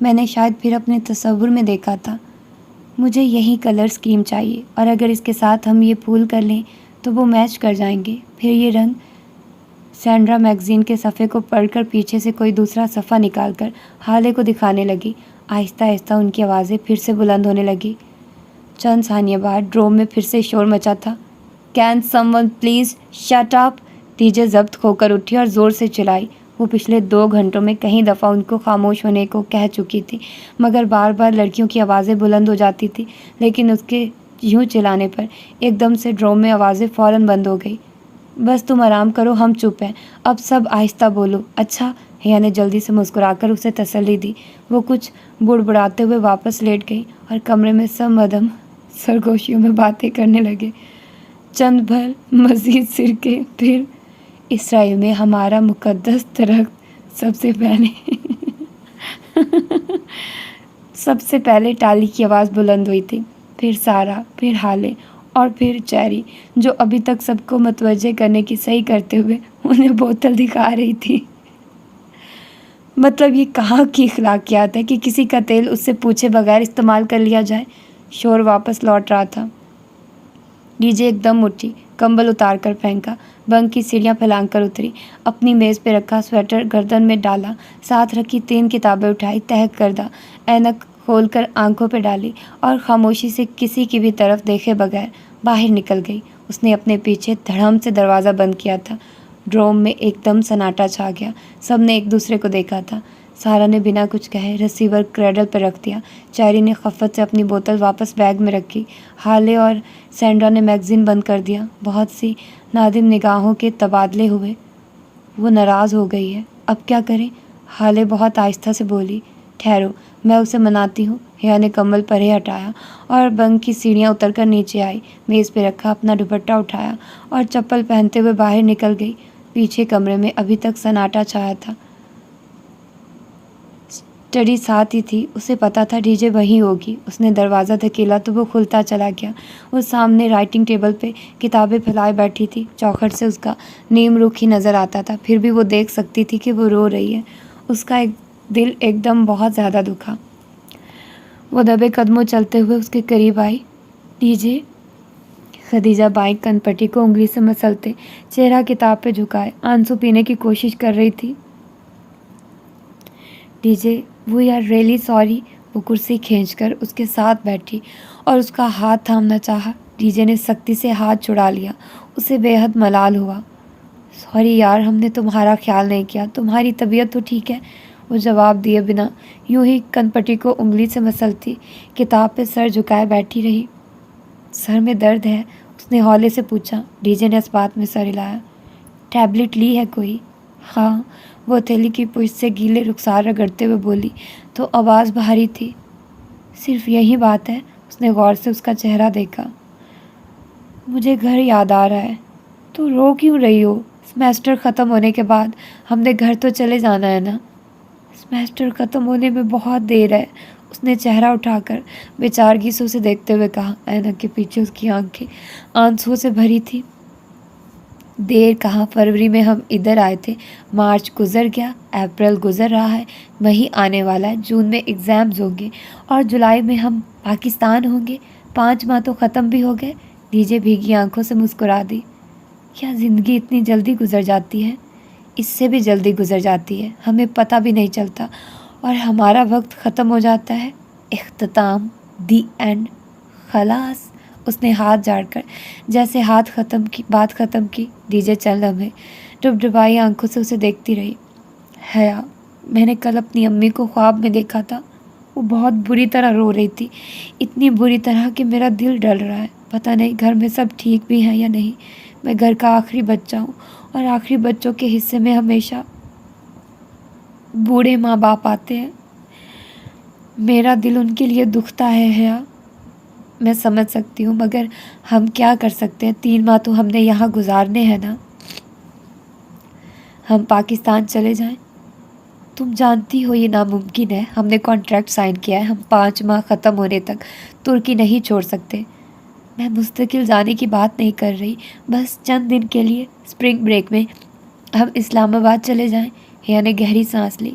میں نے شاید پھر اپنے تصور میں دیکھا تھا۔ مجھے یہی کلر سکیم چاہیے، اور اگر اس کے ساتھ ہم یہ پھول کر لیں تو وہ میچ کر جائیں گے۔ پھر یہ رنگ سینڈرا میگزین کے صفحے کو پڑھ کر پیچھے سے کوئی دوسرا صفحہ نکال کر ہالے کو دکھانے لگی۔ آہستہ آہستہ ان کی آوازیں پھر سے بلند ہونے لگی۔ چند ثانیے بعد ڈروم میں پھر سے شور مچا تھا۔ Can some one please shut up? D J ضبط کھو کر اٹھی اور زور سے چلائی۔ وہ پچھلے 2 گھنٹوں میں کئی دفعہ ان کو خاموش ہونے کو کہہ چکی تھی، مگر بار بار لڑکیوں کی آوازیں بلند ہو جاتی تھی۔ لیکن اس کے یوں چلانے پر ایک دم سے ڈروم میں آوازیں فوراً بند ہو گئی۔ بس تم آرام کرو، ہم چپ ہیں، اب سب آہستہ بولو، اچھا؟ حیا نے جلدی سے مسکرا کر اسے تسلی دی۔ وہ کچھ بڑبڑاتے ہوئے واپس لیٹ گئی اور کمرے میں سب مدھم سرگوشیوں میں باتیں کرنے لگے۔ چند بھر مزید سرکے، پھر اسرائیل میں ہمارا مقدس درخت سب سے پہلے ٹالی کی آواز بلند ہوئی تھی، پھر سارا، پھر ہالے اور پھر چیری، جو ابھی تک سب کو متوجہ کرنے کی صحیح کرتے ہوئے انہیں بوتل دکھا رہی تھی۔ مطلب یہ کہاں کی اخلاقیات ہے کہ کسی کا تیل اس سے پوچھے بغیر استعمال کر لیا جائے۔ شور واپس لوٹ رہا تھا۔ ڈی جے ایک دم اٹھی، کمبل اتار کر پھینکا، بنک کی سیڑھیاں پھیلانگ کر اتری، اپنی میز پہ رکھا سویٹر گردن میں ڈالا، ساتھ رکھی 3 کتابیں اٹھائی، تہہ کردہ اینک کھول کر آنکھوں پہ ڈالی اور خاموشی سے کسی کی بھی طرف دیکھے بغیر باہر نکل گئی۔ اس نے اپنے پیچھے دھڑام سے دروازہ بند کیا تھا۔ ڈروم میں ایک دم سناٹا چھا گیا۔ سب نے ایک دوسرے کو دیکھا تھا۔ سارا نے بنا کچھ کہے ریسیور کریڈل پہ رکھ دیا۔ چیری نے خفت سے اپنی بوتل واپس بیگ میں رکھی۔ ہالے اور سینڈرا نے میگزین بند کر دیا۔ بہت سی نادم نگاہوں کے تبادلے ہوئے۔ وہ ناراض ہو گئی ہے، اب کیا کریں؟ ہالے بہت آہستہ سے بولی۔ ٹھہرو، میں اسے مناتی ہوں۔ حیا نے کمبل پرے ہٹایا اور بنک کی سیڑھیاں اتر کر نیچے آئی، میز پہ رکھا اپنا دوپٹہ اٹھایا اور چپل پہنتے ہوئے باہر نکل گئی۔ پیچھے کمرے میں ابھی تک سناٹا چھایا تھا۔ اسٹڈی ساتھ ہی تھی، اسے پتا تھا ڈی جے وہیں ہوگی۔ اس نے دروازہ دھکیلا تو وہ کھلتا چلا گیا۔ وہ سامنے رائٹنگ ٹیبل پہ کتابیں پھیلائے بیٹھی تھی۔ چوکھٹ سے اس کا نیم رخ ہی نظر آتا تھا، پھر بھی وہ دیکھ سکتی تھی کہ وہ رو رہی ہے۔ اس کا دل ایک دم بہت زیادہ دکھا۔ وہ دبے قدموں چلتے ہوئے اس کے قریب آئی۔ D J? خدیجہ بائیں کن پٹی کو انگلی سے مسلتے چہرہ کتاب پہ جھکائے آنسو پینے کی کوشش کر رہی تھی۔ D J, we are really sorry. وہ کرسی کھینچ کر اس کے ساتھ بیٹھی اور اس کا ہاتھ تھامنا چاہا۔ ڈی جے نے سختی سے ہاتھ چھڑا لیا۔ اسے بے حد ملال ہوا۔ سوری یار، ہم نے تمہارا خیال نہیں کیا، تمہاری طبیعت تو ٹھیک ہے؟ وہ جواب دیے بنا یوں ہی کنپٹی کو انگلی سے مسلتی کتاب پہ سر جھکائے بیٹھی رہی۔ سر میں درد ہے؟ اس نے ہولے سے پوچھا۔ ڈی جے نے اس بات میں سر ہلایا۔ ٹیبلٹ لی ہے کوئی؟ ہاں، وہ ہتھیلی کی پشت سے گیلے رخسار رگڑتے ہوئے بولی تو آواز بھاری تھی۔ صرف یہی بات ہے؟ اس نے غور سے اس کا چہرہ دیکھا۔ مجھے گھر یاد آ رہا ہے۔ تو رو کیوں رہی ہو؟ سیمیسٹر ختم ہونے کے بعد ہم نے گھر تو چلے جانا ہے نا؟ سیمیسٹر ختم ہونے میں بہت دیر ہے، اس نے چہرہ اٹھا کر بیچارگی سے اسے دیکھتے ہوئے کہا۔ اینک کے پیچھے اس کی آنکھیں آنسوؤں سے بھری تھی۔ دیر کہاں، فروری میں ہم ادھر آئے تھے، مارچ گزر گیا، اپریل گزر رہا ہے، مئی آنے والا ہے، جون میں ایگزامز ہوں گے اور جولائی میں ہم پاکستان ہوں گے۔ 5 ماہ تو ختم بھی ہو گئے۔ ڈی جے بھیگی آنکھوں سے مسکرا دی۔ کیا زندگی اتنی جلدی گزر جاتی ہے؟ اس سے بھی جلدی گزر جاتی ہے، ہمیں پتہ بھی نہیں چلتا اور ہمارا وقت ختم ہو جاتا ہے۔ اختتام، دی اینڈ، خلاص۔ اس نے ہاتھ جھاڑ کر جیسے بات ختم کی۔ ڈی جے چند لمحے ڈبڈبائی آنکھوں سے اسے دیکھتی رہی۔ حیا، میں نے کل اپنی امی کو خواب میں دیکھا تھا، وہ بہت بری طرح رو رہی تھی، اتنی بری طرح کہ میرا دل ڈل رہا ہے۔ پتہ نہیں گھر میں سب ٹھیک بھی ہیں یا نہیں۔ میں گھر کا آخری بچہ ہوں اور آخری بچوں کے حصے میں ہمیشہ بوڑھے ماں باپ آتے ہیں۔ میرا دل ان کے لیے دکھتا ہے حیا، میں سمجھ سکتی ہوں، مگر ہم کیا کر سکتے ہیں؟ 3 ماہ تو ہم نے یہاں گزارنے ہیں نا۔ ہم پاکستان چلے جائیں؟ تم جانتی ہو یہ ناممکن ہے، ہم نے کانٹریکٹ سائن کیا ہے، ہم 5 ماہ ختم ہونے تک ترکی نہیں چھوڑ سکتے۔ میں مستقل جانے کی بات نہیں کر رہی، بس چند دن کے لیے اسپرنگ بریک میں ہم اسلام آباد چلے جائیں۔ حیا نے گہری سانس لی۔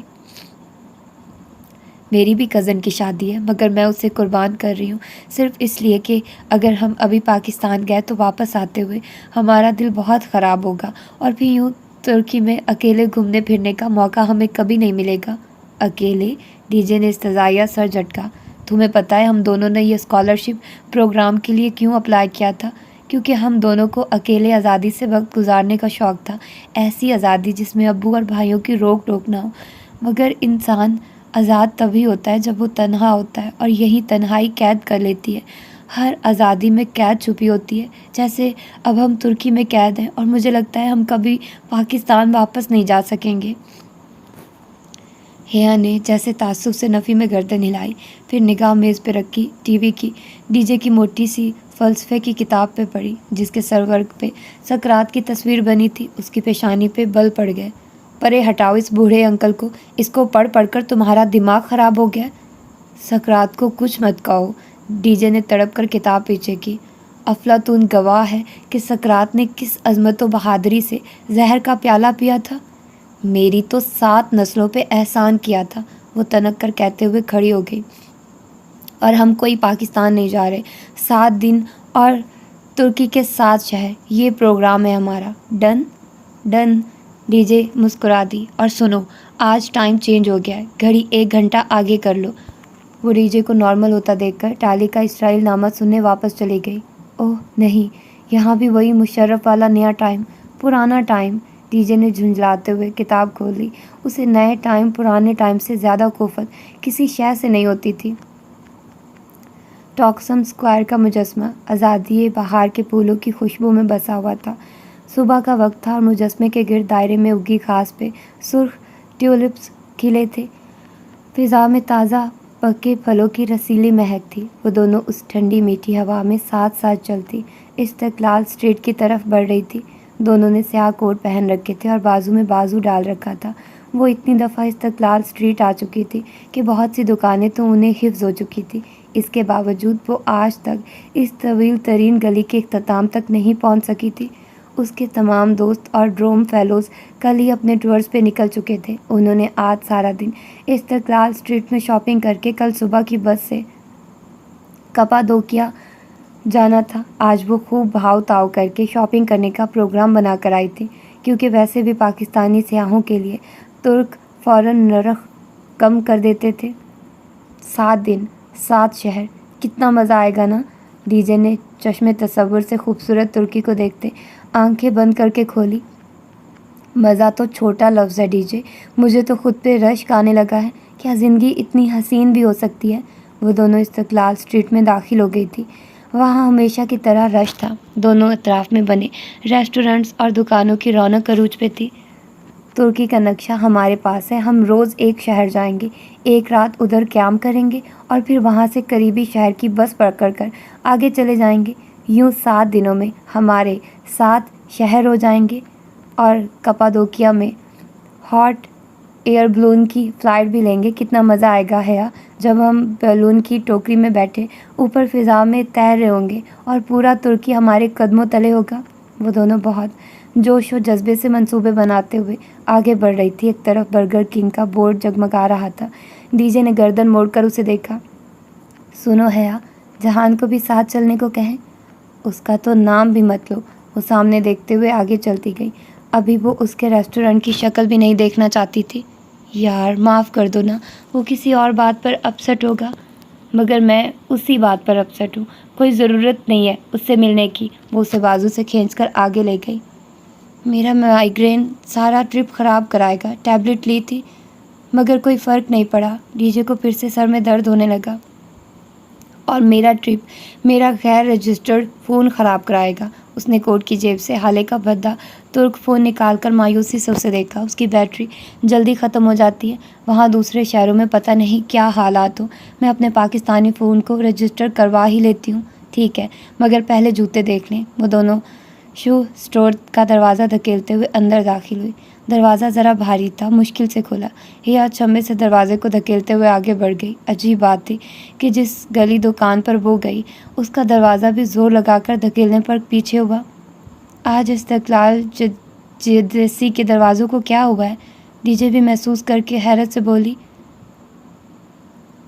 میری بھی کزن کی شادی ہے، مگر میں اسے قربان کر رہی ہوں صرف اس لیے کہ اگر ہم ابھی پاکستان گئے تو واپس آتے ہوئے ہمارا دل بہت خراب ہوگا، اور پھر یوں ترکی میں اکیلے گھومنے پھرنے کا موقع ہمیں کبھی نہیں ملے گا۔ اکیلے؟ ڈی جے نے استضاعیہ سر جھٹکا۔ تمہیں پتہ ہے ہم دونوں نے یہ اسکالرشپ پروگرام کے لیے کیوں اپلائی کیا تھا؟ کیونکہ ہم دونوں کو اکیلے آزادی سے وقت گزارنے کا شوق تھا، ایسی آزادی جس میں ابو اور بھائیوں کی روک ٹوک نہ ہو۔ مگر انسان آزاد تبھی ہوتا ہے جب وہ تنہا ہوتا ہے، اور یہی تنہائی قید کر لیتی ہے۔ ہر آزادی میں قید چھپی ہوتی ہے، جیسے اب ہم ترکی میں قید ہیں اور مجھے لگتا ہے ہم کبھی پاکستان واپس نہیں جا سکیں گے۔ ہیا نے جیسے تعصب سے نفی میں گردن ہلائی، پھر نگاہ میز پہ رکھی ٹی وی کی۔ ڈی جے کی موٹی سی فلسفے کی کتاب پہ پڑھی جس کے سرورق پہ سقراط کی تصویر بنی تھی۔ اس کی پیشانی پہ بل پڑ گئے۔ پرے ہٹاؤ اس بوڑھے انکل کو، اس کو پڑھ پڑھ کر تمہارا دماغ خراب ہو گیا۔ سقراط کو کچھ مت کہو، ڈی جے نے تڑپ کر کتاب پیچھے کی۔ افلاطون گواہ ہے کہ سقراط نے کس عظمت و بہادری سے زہر کا پیالہ پیا تھا۔ میری تو 7 نسلوں پہ احسان کیا تھا، وہ تنک کر کہتے ہوئے کھڑی ہو گئی۔ اور ہم کوئی پاکستان نہیں جا رہے، 7 دن اور ترکی کے 7 شہر، یہ پروگرام ہے ہمارا۔ ڈن؟ ڈن، ڈی جے مسکرا دی۔ اور سنو، آج ٹائم چینج ہو گیا ہے، گھڑی 1 گھنٹہ آگے کر لو۔ وہ ڈی جے کو نارمل ہوتا دیکھ کر ٹالی کا اسرائیل نامہ سننے واپس چلی گئی۔ اوہ نہیں، یہاں بھی وہی مشرف والا نیا ٹائم، پرانا ٹائم۔ ڈی جے نے جھنجھلاتے ہوئے کتاب کھول لی۔ اسے نئے ٹائم پرانے ٹائم سے زیادہ کوفت کسی شے سے نہیں ہوتی تھی۔ ٹاکسم اسکوائر کا مجسمہ آزادی بہار کے پھولوں کی خوشبو میں بسا ہوا تھا۔ صبح کا وقت تھا اور مجسمے کے گرد دائرے میں اگی گھاس پہ سرخ ٹیولپس کھلے تھے۔ فضا میں تازہ پکے پھلوں کی رسیلی مہک تھی۔ وہ دونوں اس ٹھنڈی میٹھی ہوا میں ساتھ ساتھ چلتی استقلال اسٹریٹ کی طرف بڑھ رہی تھی۔ دونوں نے سیاہ کوٹ پہن رکھے تھے اور بازو میں بازو ڈال رکھا تھا۔ وہ اتنی دفعہ استقلال اسٹریٹ آ چکی تھی کہ بہت سی دکانیں تو انہیں حفظ ہو چکی تھی۔ اس کے باوجود وہ آج تک اس طویل ترین گلی کے اختتام تک نہیں پہنچ سکی تھی۔ اس کے تمام دوست اور ڈروم فیلوز کل ہی اپنے ٹورز پہ نکل چکے تھے۔ انہوں نے آج سارا دن استقلال اسٹریٹ میں شاپنگ کر کے کل صبح کی بس سے کپادوکیا جانا تھا۔ آج وہ خوب بھاؤ تاؤ کر کے شاپنگ کرنے کا پروگرام بنا کر آئی تھی، کیونکہ ویسے بھی پاکستانی سیاحوں کے لیے ترک فوراً نرخ کم کر دیتے تھے۔ 7 دن، 7 شہر، کتنا مزہ آئے گا نا؟ ڈی جے نے چشم تصور سے خوبصورت ترکی کو دیکھتے آنکھیں بند کر کے کھولی۔ مزہ تو چھوٹا لفظ ہے ڈی جے، مجھے تو خود پہ رشک آنے لگا ہے۔ کیا زندگی اتنی حسین بھی ہو سکتی ہے؟ وہ دونوں استقلال اسٹریٹ میں داخل ہو گئی تھی۔ وہاں ہمیشہ کی طرح رش تھا۔ دونوں اطراف میں بنے ریسٹورنٹس اور دکانوں کی رونق عروج پہ تھی۔ ترکی کا نقشہ ہمارے پاس ہے، ہم روز ایک شہر جائیں گے، ایک رات ادھر قیام کریں گے اور پھر وہاں سے قریبی شہر کی بس پکڑ کر آگے چلے جائیں گے۔ یوں 7 دنوں میں ہمارے 7 شہر ہو جائیں گے، اور کپادوکیا میں ہاٹ ایئر بلون کی فلائٹ بھی لیں گے۔ کتنا مزہ آئے گا حیا، جب ہم بیلون کی ٹوکری میں بیٹھے اوپر فضا میں تیر رہے ہوں گے اور پورا ترکی ہمارے قدموں تلے ہوگا۔ وہ دونوں بہت جوش و جذبے سے منصوبے بناتے ہوئے آگے بڑھ رہی تھی۔ ایک طرف برگر کنگ کا بورڈ جگمگا رہا تھا۔ ڈی جے نے گردن موڑ کر اسے دیکھا۔ سنو حیا، جہان کو بھی ساتھ چلنے کو کہیں، اس کا تو نام بھی مت لو۔ وہ سامنے دیکھتے ہوئے آگے چلتی گئی۔ ابھی وہ اس کے ریسٹورنٹ کی شکل بھی نہیں دیکھنا چاہتی تھی۔ یار معاف کر دو نا، وہ کسی اور بات پر اپسٹ ہوگا، مگر میں اسی بات پر اپسٹ ہوں۔ کوئی ضرورت نہیں ہے اس سے ملنے کی۔ وہ اسے بازو سے کھینچ کر آگے لے گئی۔ میرا مائیگرین سارا ٹرپ خراب کرائے گا، ٹیبلٹ لی تھی مگر کوئی فرق نہیں پڑا۔ ڈی جے کو پھر سے سر میں درد ہونے لگا۔ اور میرا ٹرپ میرا غیر رجسٹرڈ فون خراب کرائے گا۔ اس نے کوٹ کی جیب سے حالے کا بھدا ترک فون نکال کر مایوسی سے اسے دیکھا۔ اس کی بیٹری جلدی ختم ہو جاتی ہے، وہاں دوسرے شہروں میں پتہ نہیں کیا حالات ہوں۔ میں اپنے پاکستانی فون کو رجسٹر کروا ہی لیتی ہوں۔ ٹھیک ہے، مگر پہلے جوتے دیکھ لیں۔ وہ دونوں شو اسٹور کا دروازہ دھکیلتے ہوئے اندر داخل ہوئی۔ دروازہ ذرا بھاری تھا، مشکل سے کھلا۔ ہیا چھمے سے دروازے کو دھکیلتے ہوئے آگے بڑھ گئی۔ عجیب بات تھی کہ جس گلی دکان پر وہ گئی اس کا دروازہ بھی زور لگا کر دھکیلنے پر پیچھے ہوا۔ آج استقلال جدیسی کے دروازوں کو کیا ہوا ہے؟ ڈی جے بھی محسوس کر کے حیرت سے بولی۔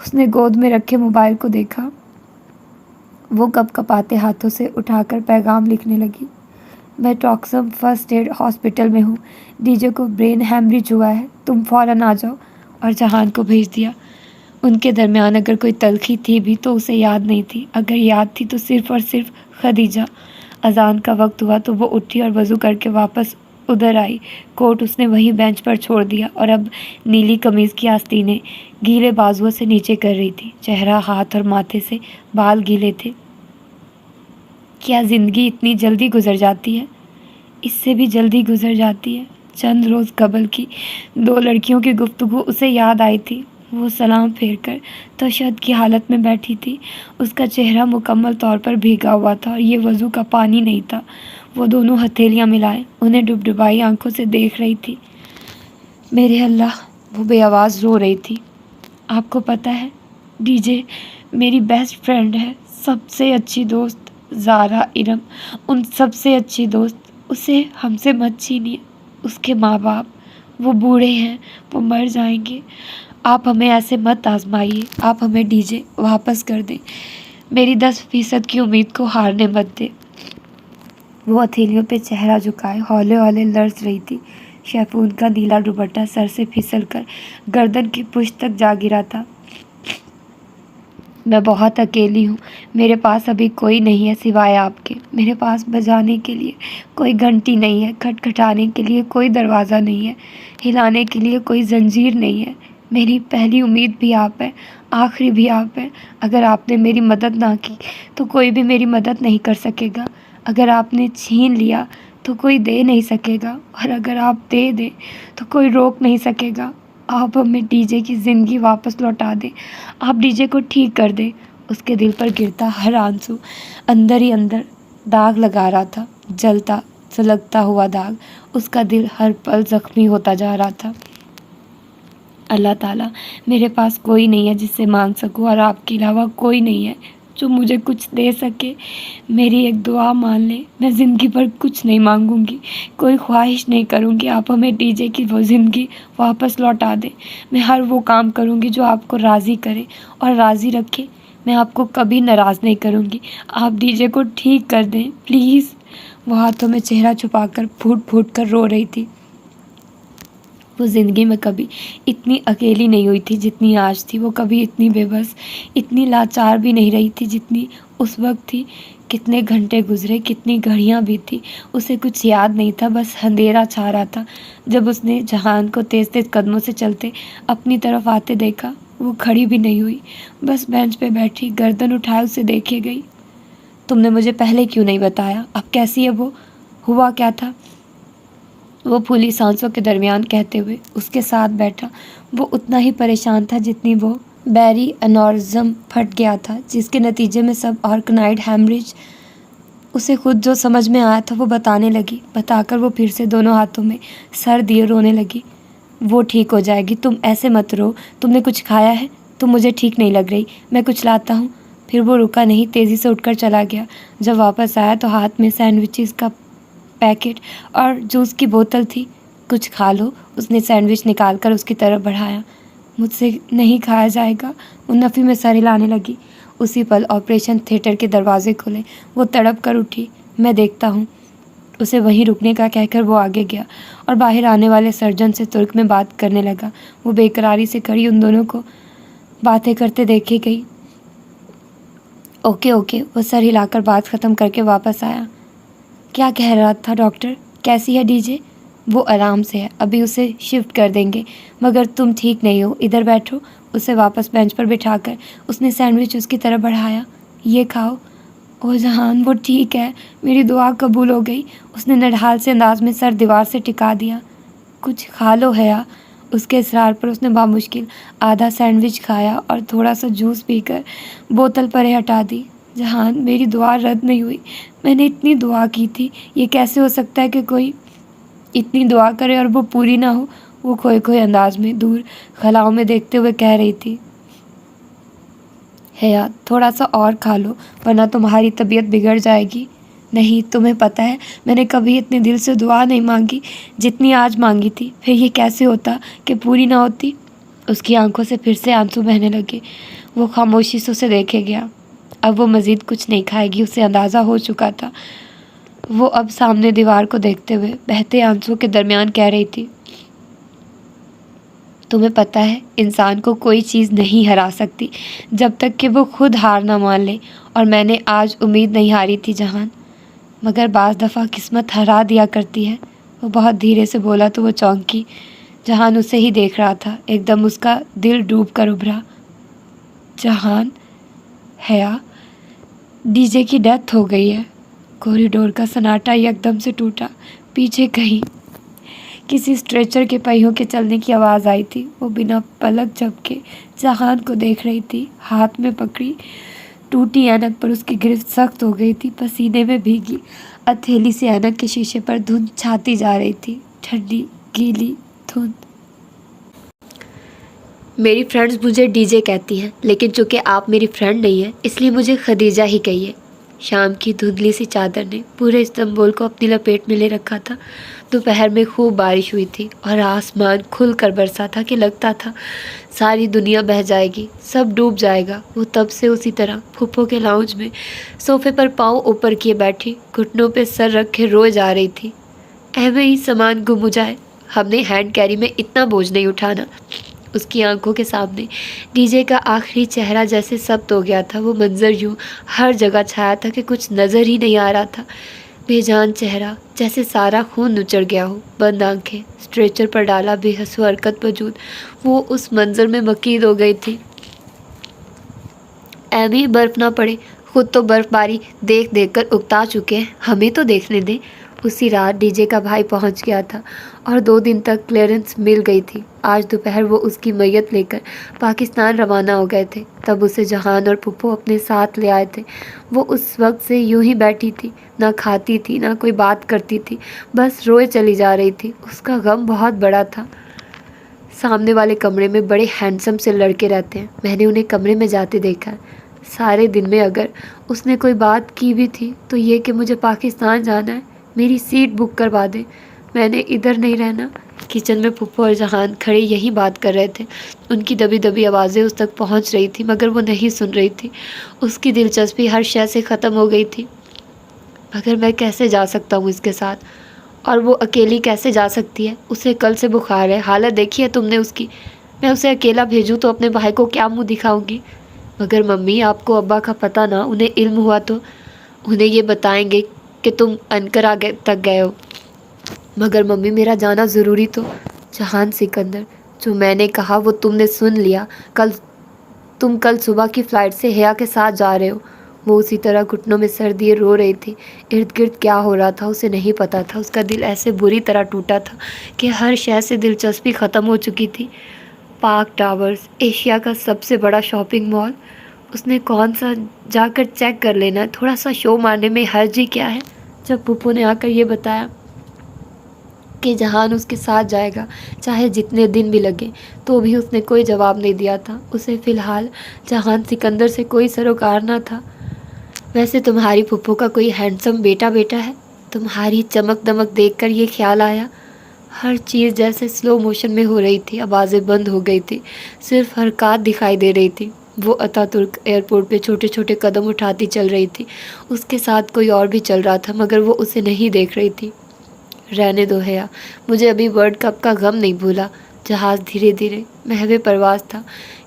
اس نے گود میں رکھے موبائل کو دیکھا۔ وہ کپ کپاتے ہاتھوں سے اٹھا کر پیغام لکھنے لگی۔ میں ٹاکسم فرسٹ ایڈ ہاسپٹل میں ہوں، ڈی جے کو برین ہیمریج ہوا ہے، تم فوراً آ جاؤ۔ اور جہان کو بھیج دیا۔ ان کے درمیان اگر کوئی تلخی تھی بھی تو اسے یاد نہیں تھی، اگر یاد تھی تو صرف اور صرف خدیجہ۔ اذان کا وقت ہوا تو وہ اٹھی اور وضو کر کے واپس ادھر آئی۔ کوٹ اس نے وہیں بینچ پر چھوڑ دیا اور اب نیلی قمیض کی آستینیں گیلے بازوؤں سے نیچے کر رہی تھی۔ چہرہ، ہاتھ اور ماتھے سے بال گیلے تھے۔ کیا زندگی اتنی جلدی گزر جاتی ہے؟ اس سے بھی جلدی گزر جاتی ہے۔ چند روز قبل کی 2 لڑکیوں کی گفتگو اسے یاد آئی تھی۔ وہ سلام پھیر کر تشہد کی حالت میں بیٹھی تھی۔ اس کا چہرہ مکمل طور پر بھیگا ہوا تھا اور یہ وضو کا پانی نہیں تھا۔ وہ دونوں ہتھیلیاں ملائے انہیں ڈبڈبائی آنکھوں سے دیکھ رہی تھی۔ میرے اللہ، وہ بے آواز رو رہی تھی۔ آپ کو پتہ ہے ڈی جے میری بیسٹ فرینڈ ہے، سب سے اچھی دوست، زارا، ارم، ان سب سے اچھی دوست۔ اسے ہم سے مت چھینیے۔ اس کے ماں باپ، وہ بوڑھے ہیں، وہ مر جائیں گے۔ آپ ہمیں ایسے مت آزمائیے، آپ ہمیں ڈی جے واپس کر دیں۔ میری 10% کی امید کو ہارنے مت دیں۔ وہ ہتھیلیوں پہ چہرہ جھکائے ہولے ہولے لرز رہی تھی۔ شیفون کا نیلا دوپٹہ سر سے پھسل کر گردن کی پشت تک جا گرا تھا۔ میں بہت اکیلی ہوں، میرے پاس ابھی کوئی نہیں ہے سوائے آپ کے۔ میرے پاس بجانے کے لیے کوئی گھنٹی نہیں ہے، کھٹکھٹانے کے لیے کوئی دروازہ نہیں ہے، ہلانے کے لیے کوئی زنجیر نہیں ہے۔ میری پہلی امید بھی آپ ہے، آخری بھی آپ ہے۔ اگر آپ نے میری مدد نہ کی تو کوئی بھی میری مدد نہیں کر سکے گا۔ اگر آپ نے چھین لیا تو کوئی دے نہیں سکے گا، اور اگر آپ دے دیں تو کوئی روک نہیں سکے گا۔ آپ ہمیں ڈی جے کی زندگی واپس لوٹا دیں، آپ ڈی جے کو ٹھیک کر دیں۔ اس کے دل پر گرتا ہر آنسو اندر ہی اندر داغ لگا رہا تھا، جلتا سلگتا ہوا داغ۔ اس کا دل ہر پل زخمی ہوتا جا رہا تھا۔ اللہ تعالیٰ، میرے پاس کوئی نہیں ہے جس سے مانگ سکوں، اور آپ کے علاوہ کوئی نہیں ہے جو مجھے کچھ دے سکے۔ میری ایک دعا مان لیں، میں زندگی پر کچھ نہیں مانگوں گی، کوئی خواہش نہیں کروں گی۔ آپ ہمیں ڈی جے کی وہ زندگی واپس لوٹا دیں۔ میں ہر وہ کام کروں گی جو آپ کو راضی کرے اور راضی رکھے۔ میں آپ کو کبھی ناراض نہیں کروں گی۔ آپ ڈی جے کو ٹھیک کر دیں پلیز۔ وہ ہاتھوں میں چہرہ چھپا کر پھوٹ پھوٹ کر رو رہی تھی۔ وہ زندگی میں کبھی اتنی اکیلی نہیں ہوئی تھی جتنی آج تھی۔ وہ کبھی اتنی بے بس، اتنی لاچار بھی نہیں رہی تھی جتنی اس وقت تھی۔ کتنے گھنٹے گزرے، کتنی گھڑیاں بیتی، اسے کچھ یاد نہیں تھا، بس اندھیرا چھا رہا تھا۔ جب اس نے جہان کو تیز تیز قدموں سے چلتے اپنی طرف آتے دیکھا، وہ کھڑی بھی نہیں ہوئی، بس بینچ پہ بیٹھی گردن اٹھائے اسے دیکھے گئی۔ تم نے مجھے پہلے کیوں نہیں بتایا؟ اب کیسی ہے وہ؟ ہوا کیا تھا؟ وہ پھولی سانسوں کے درمیان کہتے ہوئے اس کے ساتھ بیٹھا۔ وہ اتنا ہی پریشان تھا جتنی وہ۔ بیری انورزم پھٹ گیا تھا جس کے نتیجے میں سب آرکنائڈ ہیمریج۔ اسے خود جو سمجھ میں آیا تھا وہ بتانے لگی، بتا کر وہ پھر سے دونوں ہاتھوں میں سر دیے رونے لگی۔ وہ ٹھیک ہو جائے گی، تم ایسے مت رو۔ تم نے کچھ کھایا ہے؟ تم مجھے ٹھیک نہیں لگ رہی، میں کچھ لاتا ہوں۔ پھر وہ رکا نہیں، تیزی سے اٹھ کر چلا گیا۔ جب واپس آیا تو ہاتھ میں سینڈوچز کا پیکٹ اور جوس کی بوتل تھی۔ کچھ کھا لو، اس نے سینڈوچ نکال کر اس کی طرف بڑھایا۔ مجھ سے نہیں کھایا جائے گا، وہ نفی میں سر ہلانے لگی۔ اسی پل آپریشن تھیٹر کے دروازے کھلے۔ وہ تڑپ کر اٹھی۔ میں دیکھتا ہوں، اسے وہیں رکنے کا کہہ کر وہ آگے گیا اور باہر آنے والے سرجن سے ترک میں بات کرنے لگا۔ وہ بے قراری سے کھڑی ان دونوں کو باتیں کرتے دیکھے گئی۔ اوکے اوکے، وہ سر ہلا کر بات ختم کر کے واپس آیا۔ کیا کہہ رہا تھا ڈاکٹر؟ کیسی ہے ڈی جے؟ وہ آرام سے ہے، ابھی اسے شفٹ کر دیں گے، مگر تم ٹھیک نہیں ہو، ادھر بیٹھو۔ اسے واپس بینچ پر بٹھا کر اس نے سینڈوچ اس کی طرف بڑھایا۔ یہ کھاؤ۔ او جہان، وہ ٹھیک ہے، میری دعا قبول ہو گئی۔ اس نے نڈھال سے انداز میں سر دیوار سے ٹکا دیا۔ کچھ کھا لو حیا۔ اس کے اصرار پر اس نے بامشکل آدھا سینڈوچ کھایا اور تھوڑا سا جوس پی کر بوتل پرے ہٹا دی۔ جہان، میری دعا رد نہیں ہوئی، میں نے اتنی دعا کی تھی، یہ کیسے ہو سکتا ہے کہ کوئی اتنی دعا کرے اور وہ پوری نہ ہو؟ وہ کھوئے کھوئے انداز میں دور خلاؤں میں دیکھتے ہوئے کہہ رہی تھی۔ حیا، تھوڑا سا اور کھا لو ورنہ تمہاری طبیعت بگڑ جائے گی۔ نہیں، تمہیں پتہ ہے میں نے کبھی اتنے دل سے دعا نہیں مانگی جتنی آج مانگی تھی، پھر یہ کیسے ہوتا کہ پوری نہ ہوتی؟ اس کی آنکھوں سے پھر سے آنسو بہنے لگے۔ وہ خاموشی سے اسے دیکھے گیا۔ اب وہ مزید کچھ نہیں کھائے گی، اسے اندازہ ہو چکا تھا۔ وہ اب سامنے دیوار کو دیکھتے ہوئے بہتے آنسو کے درمیان کہہ رہی تھی، تمہیں پتہ ہے انسان کو کوئی چیز نہیں ہرا سکتی جب تک کہ وہ خود ہار نہ مان لے، اور میں نے آج امید نہیں ہاری تھی جہان، مگر بعض دفعہ قسمت ہرا دیا کرتی ہے۔ وہ بہت دھیرے سے بولا تو وہ چونکی۔ جہان اسے ہی دیکھ رہا تھا۔ ایک دم اس کا دل ڈوب کر ابھرا۔ جہان، حیا، ڈی جے کی ڈیتھ ہو گئی ہے۔ کوریڈور کا سناٹا یکدم سے ٹوٹا۔ پیچھے کہیں کسی اسٹریچر کے پہیوں کے چلنے کی آواز آئی تھی۔ وہ بنا پلک جھپکے جہان کو دیکھ رہی تھی۔ ہاتھ میں پکڑی ٹوٹی اینک پر اس کی گرفت سخت ہو گئی تھی۔ پسینے میں بھیگی ہتھیلی سے اینک کے شیشے پر دھند چھاتی جا رہی تھی، ٹھنڈی گیلی دھند۔ میری فرینڈز مجھے ڈی جے کہتی ہیں، لیکن چونکہ آپ میری فرینڈ نہیں ہیں اس لیے مجھے خدیجہ ہی کہیے۔ شام کی دھندلی سی چادر نے پورے استنبول کو اپنی لپیٹ میں لے رکھا تھا۔ دوپہر میں خوب بارش ہوئی تھی اور آسمان کھل کر برسا تھا کہ لگتا تھا ساری دنیا بہہ جائے گی، سب ڈوب جائے گا۔ وہ تب سے اسی طرح پھپھو کے لاؤنج میں صوفے پر پاؤں اوپر کیے بیٹھی، گھٹنوں پہ سر رکھے روئے جا رہی تھی۔ احمد ہی سامان گم ہو جائے، ہم نے ہینڈ کیری میں اتنا بوجھ نہیں اٹھانا۔ اس کی آنکھوں کے سامنے ڈی جے کا آخری چہرہ جیسے سبت ہو گیا تھا۔ وہ منظر یوں ہر جگہ چھایا تھا کہ کچھ نظر ہی نہیں آ رہا تھا۔ بے جان چہرہ، جیسے سارا خون نچڑ گیا ہو، بند آنکھیں، اسٹریچر پر ڈالا بے حس و حرکت وجود، وہ اس منظر میں مکید ہو گئی تھی۔ ایمی، برف نہ پڑے، خود تو برف باری دیکھ دیکھ کر اکتا چکے ہیں، ہمیں تو دیکھنے دیں۔ اسی رات ڈی جے کا بھائی پہنچ گیا تھا اور 2 دن تک کلیئرنس مل گئی تھی۔ آج دوپہر وہ اس کی میت لے کر پاکستان روانہ ہو گئے تھے۔ تب اسے جہان اور پھپھو اپنے ساتھ لے آئے تھے۔ وہ اس وقت سے یوں ہی بیٹھی تھی، نہ کھاتی تھی نہ کوئی بات کرتی تھی، بس روئے چلی جا رہی تھی۔ اس کا غم بہت بڑا تھا۔ سامنے والے کمرے میں بڑے ہینڈسم سے لڑکے رہتے ہیں، میں نے انہیں کمرے میں جاتے دیکھا ہے۔ سارے دن میں اگر اس نے کوئی بات کی بھی تھی تو یہ کہ مجھے پاکستان جانا ہے، میری سیٹ بک کروا دے، میں نے ادھر نہیں رہنا۔ کچن میں پھپھو اور جہان کھڑے یہی بات کر رہے تھے۔ ان کی دبی دبی آوازیں اس تک پہنچ رہی تھی مگر وہ نہیں سن رہی تھی۔ اس کی دلچسپی ہر شے سے ختم ہو گئی تھی۔ مگر میں کیسے جا سکتا ہوں اس کے ساتھ، اور وہ اکیلی کیسے جا سکتی ہے؟ اسے کل سے بخار ہے، حالت دیکھی ہے تم نے اس کی؟ میں اسے اکیلا بھیجوں تو اپنے بھائی کو کیا منہ دکھاؤں گی؟ مگر ممی، آپ کو ابا کا پتہ نہ انہیں علم ہوا تو انہیں یہ بتائیں گے کہ تم انقرہ تک گئے ہو۔ مگر ممی، میرا جانا ضروری تو۔ جہان سکندر، جو میں نے کہا وہ تم نے سن لیا۔ تم کل صبح کی فلائٹ سے حیا کے ساتھ جا رہے ہو۔ وہ اسی طرح گھٹنوں میں سر دیے رو رہی تھی۔ ارد گرد کیا ہو رہا تھا اسے نہیں پتا تھا۔ اس کا دل ایسے بری طرح ٹوٹا تھا کہ ہر شے سے دلچسپی ختم ہو چکی تھی۔ پارک ٹاورز، ایشیا کا سب سے بڑا شاپنگ مال، اس نے کون سا جا کر چیک کر لینا ہے، تھوڑا سا شو مارنے میں حرج ہی کیا ہے۔ جب پھپھو نے آ کر یہ بتایا کہ جہان اس کے ساتھ جائے گا چاہے جتنے دن بھی لگے، تو بھی اس نے کوئی جواب نہیں دیا تھا۔ اسے فی الحال جہان سکندر سے کوئی سروکار نہ تھا۔ ویسے تمہاری پھپھو کا کوئی ہینڈسم بیٹا ہے؟ تمہاری چمک دمک دیکھ کر یہ خیال آیا۔ ہر چیز جیسے سلو موشن میں ہو رہی تھی، آوازیں بند ہو گئی تھی، صرف حرکات دکھائی دے رہی تھی۔ وہ اتا ترک ایئرپورٹ پہ چھوٹے چھوٹے قدم اٹھاتی چل رہی تھی۔ اس کے ساتھ کوئی اور بھی چل رہا تھا مگر وہ اسے نہیں دیکھ رہی تھی۔ رہنے دو حیا، مجھے ابھی ورلڈ کپ کا غم نہیں بھولا۔ جہاز دھیرے دھیرے محو پرواز تھا۔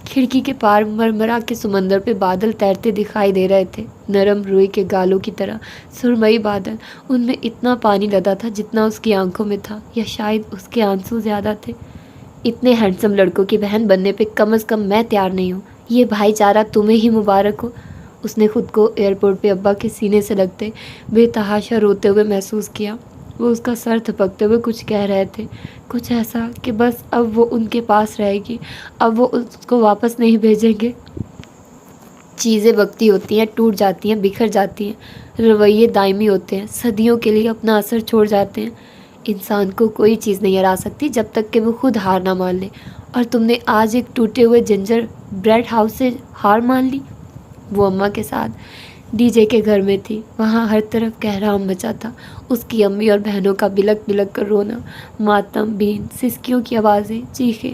کھڑکی کے پار مرمرا کے سمندر پہ بادل تیرتے دکھائی دے رہے تھے، نرم روئی کے گالوں کی طرح سرمئی بادل۔ ان میں اتنا پانی لدا تھا جتنا اس کی آنکھوں میں تھا، یا شاید اس کے آنسو زیادہ تھے۔ اتنے ہینڈسم لڑکوں کی بہن بننے پہ کم از کم میں تیار نہیں ہوں۔ یہ بھائی چارہ تمہیں ہی مبارک ہو۔ اس نے خود کو ایئرپورٹ پہ ابا کے سینے سے لگتے بے تحاشا روتے ہوئے محسوس کیا۔ وہ اس کا سر تھپکتے ہوئے کچھ کہہ رہے تھے، کچھ ایسا کہ بس اب وہ ان کے پاس رہے گی، اب وہ اس کو واپس نہیں بھیجیں گے۔ چیزیں وقتی ہوتی ہیں، ٹوٹ جاتی ہیں، بکھر جاتی ہیں، رویے دائمی ہوتے ہیں، صدیوں کے لیے اپنا اثر چھوڑ جاتے ہیں۔ انسان کو کوئی چیز نہیں ہرا سکتی جب تک کہ وہ خود ہار نہ مان لے، اور تم نے آج ایک ٹوٹے ہوئے جنجر بریڈ ہاؤس سے ہار مان لی۔ وہ اماں کے ساتھ ڈی جے کے گھر میں تھی، وہاں ہر طرف کہرام مچا تھا۔ اس کی امی اور بہنوں کا بلک بلک کر رونا، ماتم بین، سسکیوں کی آوازیں، چیخیں،